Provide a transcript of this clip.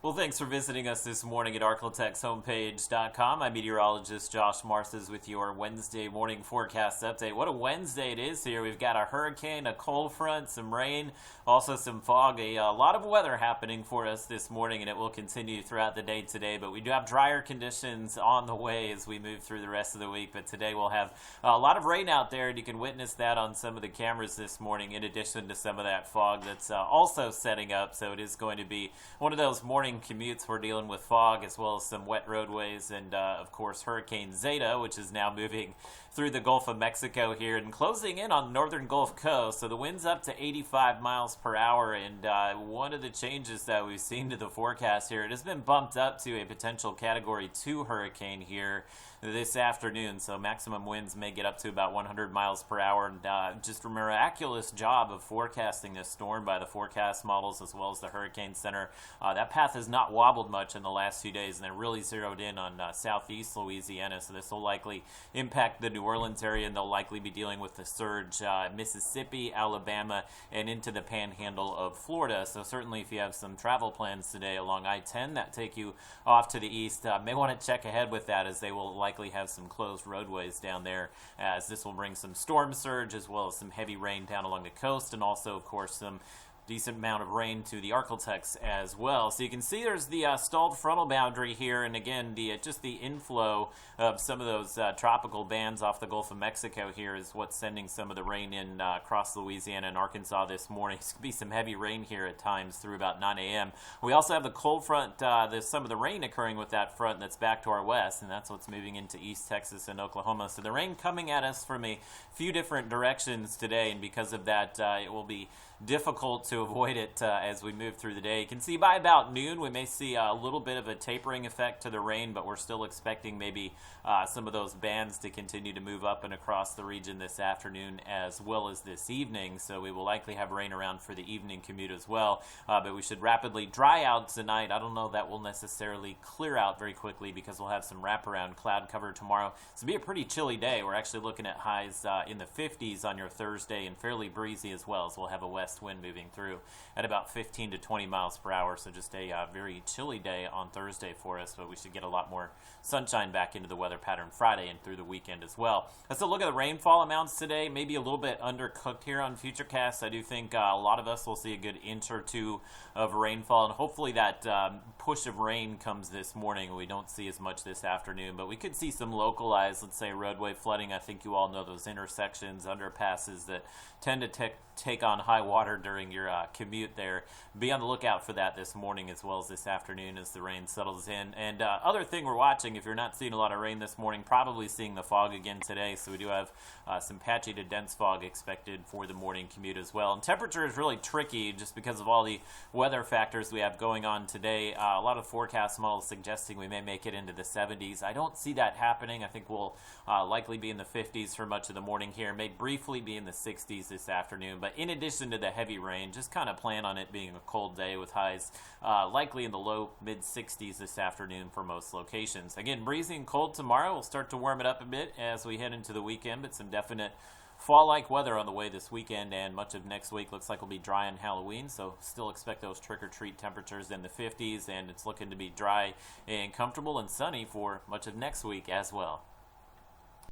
Well, thanks for visiting us this morning at arklatexhomepage.com. I'm meteorologist Josh Marces with your Wednesday morning forecast update. What a Wednesday it is here. We've got a hurricane, a cold front, some rain, also some fog, a lot of weather happening for us this morning, and it will continue throughout the day today. But we do have drier conditions on the way as we move through the rest of the week. But today we'll have a lot of rain out there, and you can witness that on some of the cameras this morning, in addition to some of that fog that's also setting up. So it is going to be one of those morning commutes. We're dealing with fog as well as some wet roadways and of course Hurricane Zeta, which is now moving through the Gulf of Mexico here and closing in on the northern Gulf Coast. So the wind's up to 85 miles per hour, and one of the changes that we've seen to the forecast here, it has been bumped up to a potential Category 2 hurricane here this afternoon. So maximum winds may get up to about 100 miles per hour, and just a miraculous job of forecasting this storm by the forecast models as well as the Hurricane Center. That path has not wobbled much in the last few days, and they're really zeroed in on southeast Louisiana. So this will likely impact the New Orleans area, and they'll likely be dealing with the surge Mississippi, Alabama, and into the panhandle of Florida. So certainly if you have some travel plans today along I-10 that take you off to the east, may want to check ahead with that, as they will likely have some closed roadways down there, as this will bring some storm surge as well as some heavy rain down along the coast, and also of course some decent amount of rain to the Arklatex as well. So you can see there's the stalled frontal boundary here, and again just the inflow of some of those tropical bands off the Gulf of Mexico here is what's sending some of the rain in across Louisiana and Arkansas this morning. It's going to be some heavy rain here at times through about 9 a.m. We also have the cold front, there's some of the rain occurring with that front that's back to our west, and that's what's moving into East Texas and Oklahoma. So the rain coming at us from a few different directions today, and because of that it will be difficult to avoid it as we move through the day. You can see by about noon we may see a little bit of a tapering effect to the rain, but we're still expecting maybe some of those bands to continue to move up and across the region this afternoon as well as this evening. So we will likely have rain around for the evening commute as well, but we should rapidly dry out tonight. I don't know that will necessarily clear out very quickly, because we'll have some wraparound cloud cover tomorrow. So it'll be a pretty chilly day. We're actually looking at highs in the 50s on your Thursday, and fairly breezy as well, as we'll have a west wind moving through at about 15 to 20 miles per hour. So just a very chilly day on Thursday for us, but we should get a lot more sunshine back into the weather pattern Friday and through the weekend as well. Let's look at the rainfall amounts today. Maybe a little bit undercooked here on FutureCast. I do think a lot of us will see a good inch or two of rainfall, and hopefully that push of rain comes this morning. We don't see as much this afternoon, but we could see some localized, let's say, roadway flooding. I think you all know those intersections, underpasses that tend to take on high water during your commute there. Be on the lookout for that this morning as well as this afternoon as the rain settles in. And other thing we're watching, if you're not seeing a lot of rain this morning, probably seeing the fog again today. So we do have some patchy to dense fog expected for the morning commute as well. And temperature is really tricky just because of all the weather factors we have going on today. A lot of forecast models suggesting we may make it into the 70s. I don't see that happening. I think we'll likely be in the 50s for much of the morning here. May briefly be in the 60s this afternoon. But in addition to the heavy rain, just kind of plan on it being a cold day with highs likely in the low mid 60s this afternoon for most locations. Again, breezy and cold tomorrow. We'll start to warm it up a bit as we head into the weekend, but some definite fall-like weather on the way this weekend, and much of next week looks like will be dry on Halloween, so still expect those trick-or-treat temperatures in the 50s, and it's looking to be dry and comfortable and sunny for much of next week as well.